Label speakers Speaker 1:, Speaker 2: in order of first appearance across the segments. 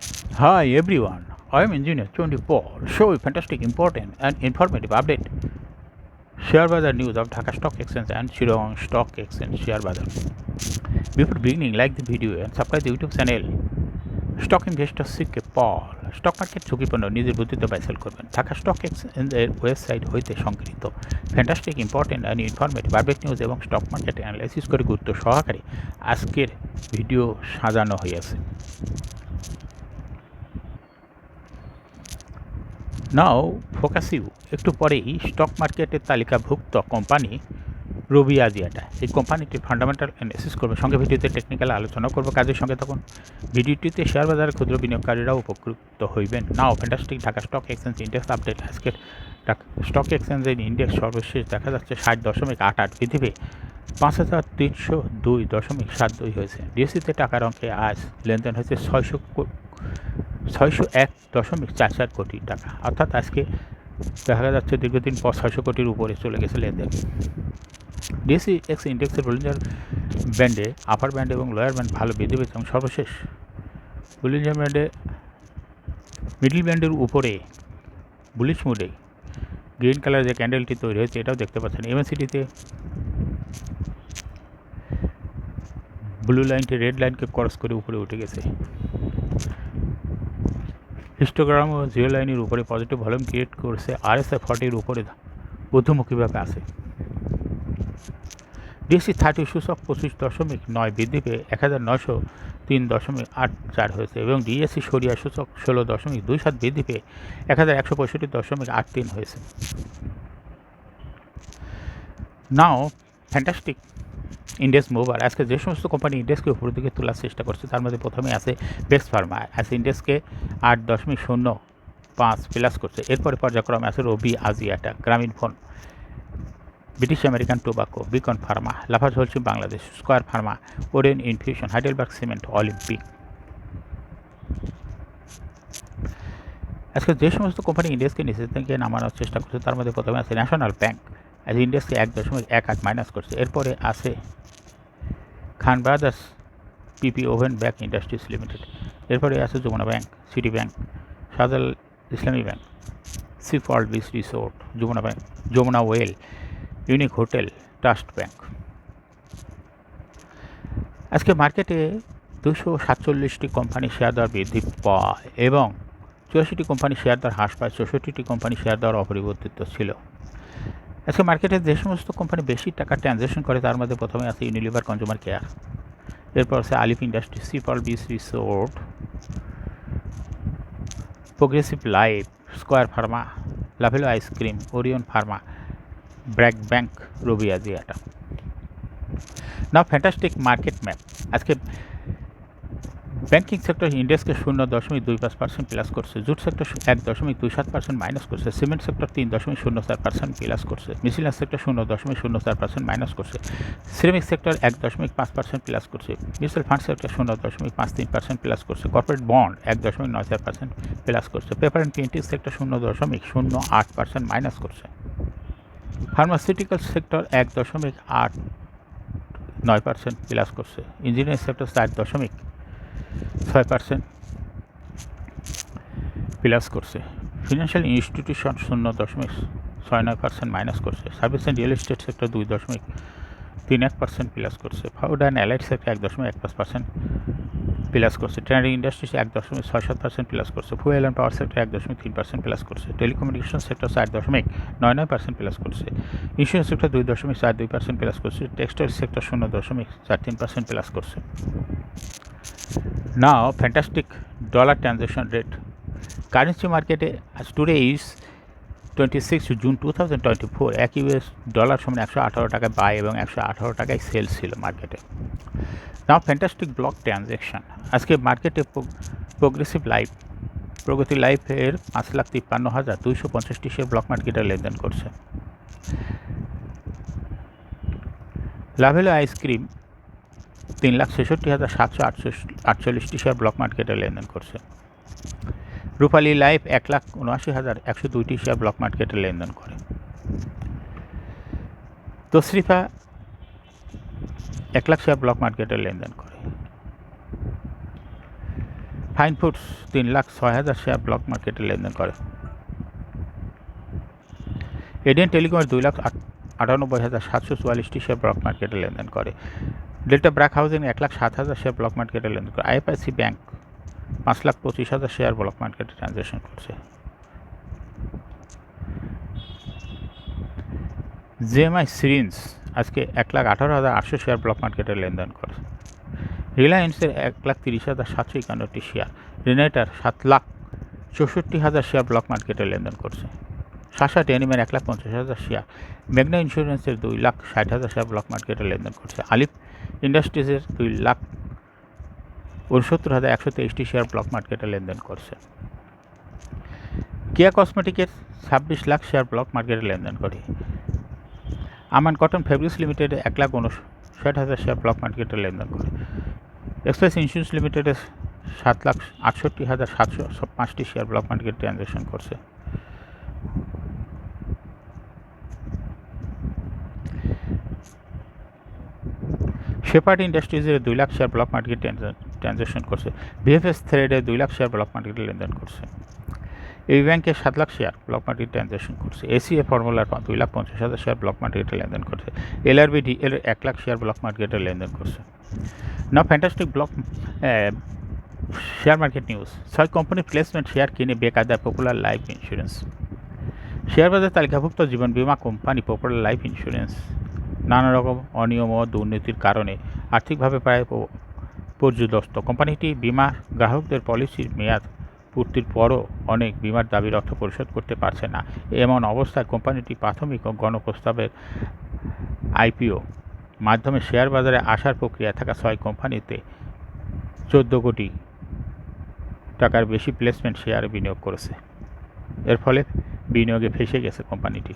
Speaker 1: Hi everyone, I am Engineer 24. Show a fantastic, important, and informative update. Share Bazar news of Dhaka Stock Exchange and Chittagong Stock Exchange Share Bazar. Before beginning, like the video and subscribe the YouTube channel. Stock investor CK Paul stock market ঝুঁকিপূর্ণ নিজের বুদ্ধিতে বাইসেল করবেন Dhaka stock এক্সচেঞ্জের website হইতে সংগৃহীত fantastic important and informative update news এবং stock market analysis করে গুরুত্ব সহকারে আজকের ভিডিও সাজানো হয়েছে। নাও ফোকাস ইউ একটু পরেই স্টক মার্কেটের তালিকাভুক্ত কোম্পানি রবি আজিয়াটা এই কোম্পানিটির ফান্ডামেন্টাল অ্যানালিসিস করবে, সঙ্গে ভিডিওতে টেকনিক্যাল আলোচনা করবো। কাজের সঙ্গে তখন ভিডিওটিতে শেয়ার বাজারের ক্ষুদ্র বিনিয়োগকারীরাও উপকৃত হইবেন। Now fantastic Dhaka stock exchange index update. আজকের স্টক এক্সচেঞ্জের ইন্ডেক্স সর্বশেষ দেখা যাচ্ছে 60.88 বৃদ্ধি পেয়ে 5302.72 হয়েছে। ডিএসসিতে টাকার অঙ্কে আজ লেনদেন হয়েছে 601.44 কোটি টাকা, অর্থাৎ আজকে দেখা যাচ্ছে দীর্ঘদিন পর 600 কোটির উপরে চলে গেছে লেনদেন। ডিএসসি এক্স ইন্ডেক্সের বুলিঞ্জার ব্যান্ডে আপার ব্যান্ড এবং লোয়ার ব্যান্ড ভালো বৃদ্ধি পেয়েছে এবং সর্বশেষ বুলিঞ্জার ব্যান্ডে মিডল ব্যান্ডের উপরে বুলিশ মুডে গ্রিন কালার যে ক্যান্ডেলটি তৈরি হয়েছে এটাও দেখতে পাচ্ছেন। এমএসিডিতে ব্লু লাইনটি রেড লাইনকে ক্রস করে উপরে উঠে গেছে। হিস্টোগ্রাম ও জিরো লাইনের উপরে পজিটিভ ভলিউম ক্রিয়েট করছে। আরএসআই 40-এর উপরে ঊর্ধ্বমুখীভাবে আছে। ডিএসসি 30 সূচক 25.9 বৃদ্ধি পেয়ে 1903.84 হয়েছে এবং ডিএসসি সরিয়া সূচক 16.27 বৃদ্ধি পেয়ে 1165.83 হয়েছে। নাও ফ্যান্টাস্টিক ইন্ডেক্স মুভার। আজকে যে সমস্ত কোম্পানি ইন্ডেক্সকে উপরের দিকে তোলার চেষ্টা করছে তার মধ্যে প্রথমে আছে বেক্স ফার্মা। আজকে ইন্ডেক্সকে 8.05 প্লাস করছে। এরপরে পর্যায়ক্রমে আছে রবি আজিয়াটা, গ্রামীণ phone, British American tobacco, Beacon Pharma, লাফাজ Holcim Bangladesh, square Pharma, Oren infusion, Heidelberg cement, Olympic. আজকে যে সমস্ত কোম্পানি ইন্ডেক্সকে নিচের দিকে নামানোর চেষ্টা করছে তার মধ্যে প্রথমে আছে ন্যাশনাল ব্যাংক। আজ ইন্ডেক্সকে 1.18 মাইনাস করছে। এরপরে আছে Khan brothers PP woven bag industries limited. এরপরে আছে যমুনা ব্যাংক, সিটি ব্যাংক, সাদাল ইসলামী ব্যাংক, সিফল্ট beach resort, Jamuna bank, Jamuna oil, unique hotel, trust bank. আজকে মার্কেটে 247টি কোম্পানি শেয়ার দর বৃদ্ধি পায় এবং 84টি কোম্পানি শেয়ার দর হ্রাস পায়, 64টি কোম্পানি শেয়ার দর অপরিবর্তিত ছিল। আজকে মার্কেটে যে সমস্ত কোম্পানি বেশি টাকা ট্রানজ্যাকশন করে তার মধ্যে প্রথমে আছে ইউনিলিভার কনজিউমার কেয়ার, এরপর আছে আলিফ ইন্ডাস্ট্রি, সিফল্ট beach resort, progressive life, square pharma, Lovello ice cream, Orion pharma, BRAC bank, Robi Axiata. Now fantastic market map. আজকে ব্যাংকিং সেক্টর ইন্ডেক্সকে 0.25% প্লাস করছে, জুট সেক্টর 1.27% মাইনাস করছে, সিমেন্ট সেক্টর 3.04% প্লাস করছে, মিসিলাস সেক্টর 0.04% মাইনাস করছে, ceramic sector 1.5% plus করছে, mutual fund sector 0.53% plus করছে, corporate bond 1.94% plus করছে, paper and printing sector 0.08% minus করছে, ফার্মাসিউটিক্যাল সেক্টর 1.89% প্লাস করছে, ইঞ্জিনিয়ারিং সেক্টর 4.6% প্লাস করছে, ফিনান্সিয়াল ইনস্টিটিউশন 0.69% মাইনাস করছে, service and real estate sector 2.31% plus করছে, food and allied sector 1.1% plus করছে, trading industries 1.67% plus করছে, fuel and power sector 1.3% plus করছে, telecommunication sector 4.99% plus করছে, insurance sector 2.42% plus করছে, textile sector 0.43% plus করছে। Now, fantastic dollar transaction rate. Currency market as today is 26 June 2024. এক US dollar সমান 118 টাকায় by এবং 118 টাকায় সেল ছিল মার্কেটে। নাও ফ্যান্টাস্টিক ব্লক ট্রানজ্যাকশন। আজকে মার্কেটে প্রগতি লাইফের 5,53,250টি শেয়ার ব্লক মার্কেটে লেনদেন করছে। লাভেলো আইসক্রিম 3,66,748টি শেয়ার ব্লক মার্কেটে লেনদেন করছে। রূপালী লাইফ 1,79,102টি শেয়ার ব্লক মার্কেটে লেনদেন করে। তশরিফা 1 লাখ শেয়ার ব্লক মার্কেটে লেনদেন করে। ফাইন ফুডস 3,06,000 শেয়ার ব্লক মার্কেটে লেনদেন করে। এডিয়ান টেলিকমের 2,98,744 শেয়ার ব্লক মার্কেটে লেনদেন করে। Delta BRAC housing 1,07,000 share block মার্কেটে লেনদেন করে। আইএফআইসি ব্যাংক 5,25,000 শেয়ার ব্লক মার্কেটে ট্রানজ্যাকশন করছে। জিএমআই সিরিঞ্জ আজকে 1,18,800 শেয়ার ব্লক মার্কেটে লেনদেন করে। রিলায়েন্সের 1,30,751 শেয়ার, রিনাইটার 7,64,000 শেয়ার ব্লক মার্কেটে লেনদেন করছে। শাসা ডেনিমের 1,50,000 শেয়ার, মেঘনা ইন্স্যুরেন্সের 2,60,000 শেয়ার ব্লক মার্কেটে লেনদেন করছে। আলিফ ইন্ডাস্ট্রিজের 2,69,123 শেয়ার ব্লক মার্কেটে লেনদেন করছে। কেয়া কসমেটিকের 26 লাখ শেয়ার ব্লক মার্কেটে লেনদেন করে। আমান কটন ফেব্রিক্স লিমিটেডে 1,59,000 শেয়ার ব্লক মার্কেটে লেনদেন করে। এক্সপ্রেস ইন্স্যুরেন্স লিমিটেডে 7,68,705 শেয়ার ব্লক মার্কেটে ট্রানজ্যাকশন করছে। শেপার্ড ইন্ডাস্ট্রিজের 2 লাখ শেয়ার ব্লক মার্কেটে ট্রানজ্যাকশন করছে। ভিএফএস থ্রেডে 2 লাখ শেয়ার ব্লক মার্কেটে লেনদেন করছে। এই ব্যাংকে 7 লাখ শেয়ার ব্লক মার্কেটে ট্রানজ্যাকশন করছে। এসিএ ফর্মুলার 2,50,000 শেয়ার ব্লক মার্কেটে লেনদেন করছে। এলআরবিডি এর 1 লাখ শেয়ার ব্লক মার্কেটে লেনদেন করছে। Now fantastic block share market news. 6 company placement share কিনে বেকায়দায় পপুলার লাইফ ইন্স্যুরেন্স। শেয়ার বাজার তালিকাভুক্ত জীবন বীমা কোম্পানি পপুলার লাইফ ইন্স্যুরেন্স নানা রকম অনিয়ম ও দুর্নীতির কারণে আর্থিকভাবে প্রায় পর্যুদস্ত। কোম্পানিটি বিমা গ্রাহকদের পলিসির মেয়াদ পূর্তির পরও অনেক বিমার দাবির অর্থ পরিশোধ করতে পারছে না। এমন অবস্থায় কোম্পানিটি প্রাথমিক ও গণপ্রস্তাবের আইপিও মাধ্যমে শেয়ার বাজারে আসার প্রক্রিয়া থাকা 6 কোম্পানিতে 14 কোটি টাকার বেশি প্লেসমেন্ট শেয়ারে বিনিয়োগ করেছে। এর ফলে বিনিয়োগে ফেঁসে গেছে কোম্পানিটি।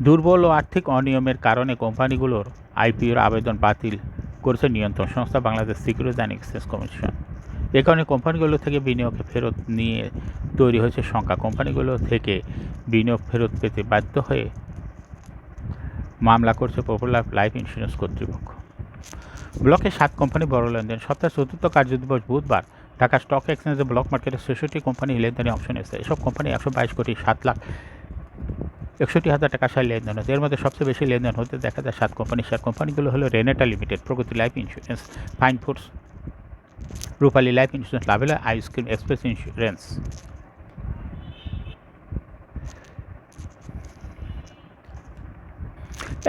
Speaker 1: দুর্বল ও আর্থিক অনিয়মের কারণে কোম্পানিগুলোর আইপিওর আবেদন বাতিল করেছে নিয়ন্ত্রণ সংস্থা Bangladesh securities and exchange commission. এ কারণে কোম্পানিগুলো থেকে বিনিয়োগে ফেরত নিয়ে তৈরি হয়েছে শঙ্কা। কোম্পানিগুলো থেকে বিনিয়োগ ফেরত পেতে বাধ্য হয়ে মামলা করছে পপুলার লাইফ ইন্স্যুরেন্স কর্তৃপক্ষ। ব্লকে 7 কোম্পানি বড় লেনদেন। সপ্তাহের 4র্থ কার্যদিবস বুধবার ঢাকা স্টক এক্সচেঞ্জে ব্লক মার্কেটে 66 কোম্পানি লেনদেনে অংশ নিয়েছে। এসব কোম্পানি 122,07,61,000 টাকা শেয়ার লেনদেন হচ্ছে। এর মধ্যে সবচেয়ে বেশি লেনদেন হতে দেখা যায় 7 কোম্পানি শেয়ার। কোম্পানিগুলো হলো Renata limited, Pragati life insurance, fine foods, Rupali life insurance, Lovello ice cream, express insurance.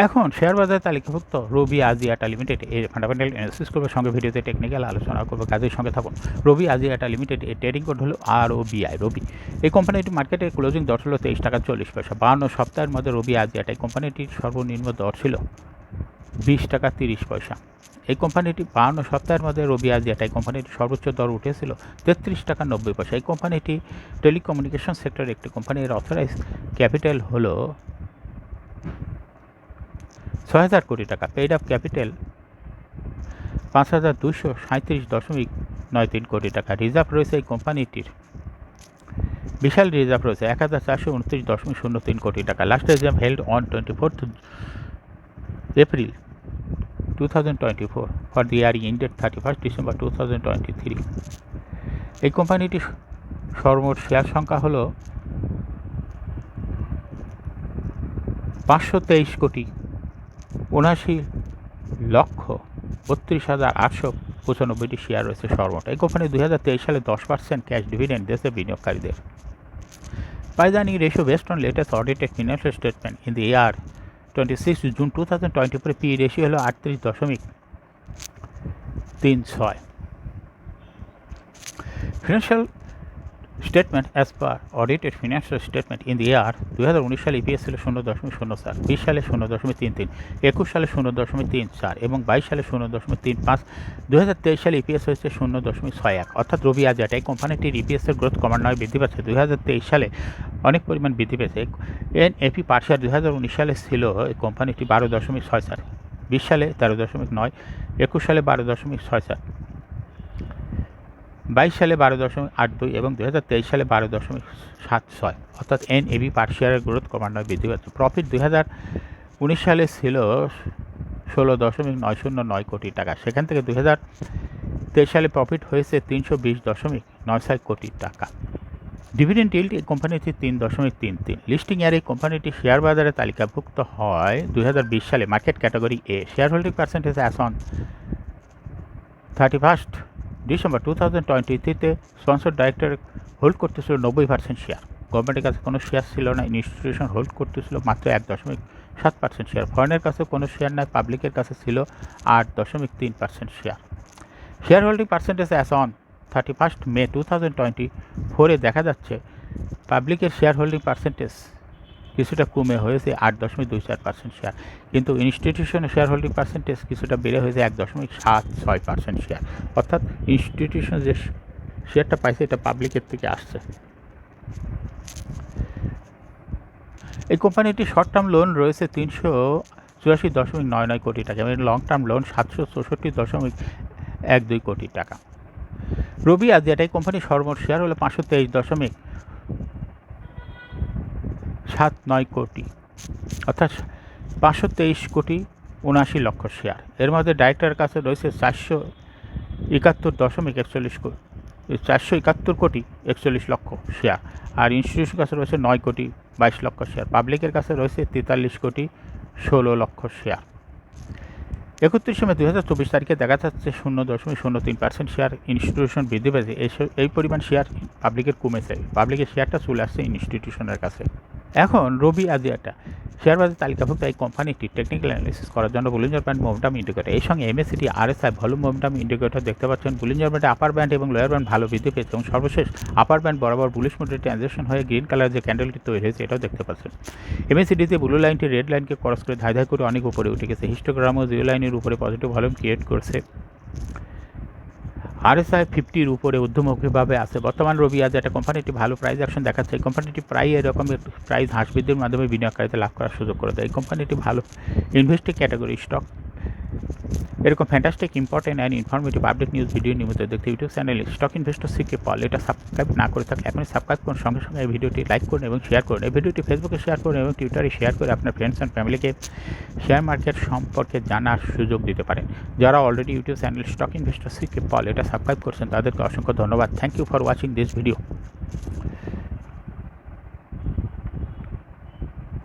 Speaker 1: এখন শেয়ার বাজারে তালিকাভুক্ত রবি আজিয়াটা লিমিটেড এর ফান্ডামেন্টাল অ্যানালিসিস করবে, সঙ্গে ভিডিওতে টেকনিক্যাল আলোচনা করবে। কাজের সঙ্গে থাকুন। রবি আজিয়াটা লিমিটেড এর ট্রেডিং কোড হলো ROBI রবি। এই কোম্পানিটি মার্কেটে ক্লোজিং দর ছিল 23 টাকা 40 পয়সা। 52 সপ্তাহের মধ্যে রবি আজিয়াটা এই কোম্পানিটির সর্বনিম্ন দর ছিল 20 টাকা 30 পয়সা। এই কোম্পানিটি 52 সপ্তাহের মধ্যে রবি আজিয়াটা এই কোম্পানিটির সর্বোচ্চ দর উঠেছিল 33 টাকা 90 পয়সা। এই কোম্পানিটি টেলিকমিউনিকেশন সেক্টরের একটি কোম্পানি। এর অথরাইজ ক্যাপিটাল হলো 6,000 কোটি টাকা। পেইড আপ ক্যাপিটাল 5,237.93 কোটি টাকা। রিজার্ভ রয়েছে এই কোম্পানিটির বিশাল রিজার্ভ রয়েছে 1,429.03 কোটি টাকা। Last reserve held on 24th April 2024 for the year ended 31st December 2023। এই কোম্পানিটির সর্বমোট শেয়ার সংখ্যা হল 523,79,32,895 শেয়ার রয়েছে সর্বমোট। এই কোম্পানি 2023 সালে 10% ক্যাশ ডিভিডেন্ড দিয়েছে বিনিয়োগকারীদের। পাইদানি ratio based on latest audited financial statement in the year 26 June 2024 P ratio হলো 38.36। Financial statement as per audited financial statement in the year 2019 সালে ইপিএস ছিল 0.04, 20 সালে 0.33, 21 সালে 0.34 এবং 22 সালে 0.35। 2023 সালে ইপিএস হয়েছে 0.61। অর্থাৎ রবি আজিয়াটা এই কোম্পানিটির ইপিএসের গ্রোথ ক্রমান্বয়ে বৃদ্ধি পাচ্ছে। 2023 সালে অনেক পরিমাণ বৃদ্ধি পেয়েছে। এনএপি পার শেয়ার 2019 সালে ছিল এই কোম্পানিটি 12.64, 20 সালে 13.9, 21 সালে 12.64, 22 সালে 12.82 এবং 2023 সালে 12.76। অর্থাৎ এনএবি পার শেয়ারের গ্রোথ ক্রমান্বয়ে বৃদ্ধি পাচ্ছে। প্রফিট 2019 সালে ছিল 16.909 কোটি টাকা। সেখান থেকে 2023 সালে প্রফিট হয়েছে 320.96 কোটি টাকা। ডিভিডেন্ড ইল্ড এই কোম্পানিটি 3.33। লিস্টিং এর এই কোম্পানিটি শেয়ার বাজারে তালিকাভুক্ত হয় 2020 সালে market category A. Share holding percentage as on 31 December 2023-তে স্পন্সর ডাইরেক্টর হোল্ড করতেছিল 90% শেয়ার। গভর্নমেন্টের কাছে কোনো শেয়ার ছিল না, ইনস্টিটিউশন হোল্ড করতেছিল মাত্র 1.7% শেয়ার। ফরেনের কাছে কোনো শেয়ার নাই, পাবলিকের কাছে ছিল 8.3% share. Share holding percentage as on 31 মে 2024-এ দেখা যাচ্ছে পাবলিকের শেয়ার হোল্ডিং পার্সেন্টেজ কিছুটা কমে হয়েছে 8.24% শেয়ার, কিন্তু ইনস্টিটিউশনের শেয়ার হোল্ডিং পার্সেন্টেজ কিছুটা বেড়ে হয়েছে 1.76% শেয়ার। অর্থাৎ ইনস্টিটিউশন যে শেয়ারটা পাইছে এটা পাবলিকের থেকে আসছে। এই কোম্পানিটি শর্ট টার্ম লোন রয়েছে 384.99 কোটি টাকা এবং লং টার্ম লোন 764.12 কোটি টাকা। রবি আজিয়াটা এই কোম্পানির সর্বমোট শেয়ার হলো 523.79 কোটি, অর্থাৎ 523.79 কোটি শেয়ার। এর মধ্যে ডাইরেক্টরের কাছে রয়েছে 471 কোটি 41 লক্ষ শেয়ার, আর ইনস্টিটিউশনের কাছে রয়েছে 9.22 কোটি শেয়ার। পাবলিকের কাছে রয়েছে 43.16 শেয়ার। 31 মে 2024 তারিখে দেখা যাচ্ছে 0.03% শেয়ার ইনস্টিটিউশন বৃদ্ধি পেয়েছে। এই পরিমাণ শেয়ার পাবলিকের কমেছে, পাবলিকের শেয়ারটা চলে আসছে ইনস্টিটিউশনের কাছে। এখন রবি আজিয়াটা শেয়ার বাজার তালিকাভুক্ত এই কোম্পানিটি টেকনিক্যাল অ্যানালিসিস করার জন্য বুলিঞ্জার ব্যান্ড মোমেন্টাম ইন্ডিকেটর এই সঙ্গে MACD RSI volume momentum indicator দেখতে পাচ্ছেন। বুলিঞ্জার ব্যান্ডে আপার ব্যান্ড এবং লোয়ার ব্যান্ড ভালো বৃদ্ধি পেয়েছে এবং সর্বশেষ আপার ব্যান্ড বরাবর বুলিশ মোডে ট্রানজিশন হয়ে গ্রিন কালার যে ক্যান্ডেলটি তৈরি হয়েছে এটাও দেখতে পাচ্ছেন। এমএসিডিতে ব্লু লাইনটি রেড লাইনকে ক্রস করে ধাই ধাই করে অনেক উপরে উঠে গেছে। হিস্টোগ্রামও জিরো লাইনের উপরে পজিটিভ ভলিউম ক্রিয়েট করছে। আরএসআই 50-র উপরে ঊর্ধ্বমুখীভাবে আছে। বর্তমান রবি আজ একটা কোম্পানিটি ভালো প্রাইস অ্যাকশন দেখাচ্ছে। এই কোম্পানিটি প্রায় এরকমের প্রাইস হ্রাস বৃদ্ধির মাধ্যমে বিনিয়োগকারীদের লাভ করার সুযোগ করে দেয়। এই কোম্পানিটি ভালো ইনভেস্টিং ক্যাটাগরি স্টক। এরকম fantastic important and informative update news video নিয়মিত দেখতে ইউটিউব চ্যানেলে স্টক ইনভেস্টর সিকে পল এটা সাবস্ক্রাইব না করে থাকলে এখনই সাবস্ক্রাইব করুন, সঙ্গে সঙ্গে এই ভিডিওটি লাইক করুন এবং শেয়ার করুন। এই ভিডিওটি ফেসবুকে শেয়ার করুন এবং টুইটারে শেয়ার করে আপনার ফ্রেন্ডস অ্যান্ড ফ্যামিলিকে শেয়ার মার্কেট সম্পর্কে জানার সুযোগ দিতে পারেন। যারা already YouTube channel stock investor CK Paul এটা সাবস্ক্রাইব করছেন তাদেরকে অসংখ্য ধন্যবাদ। Thank you for watching this video.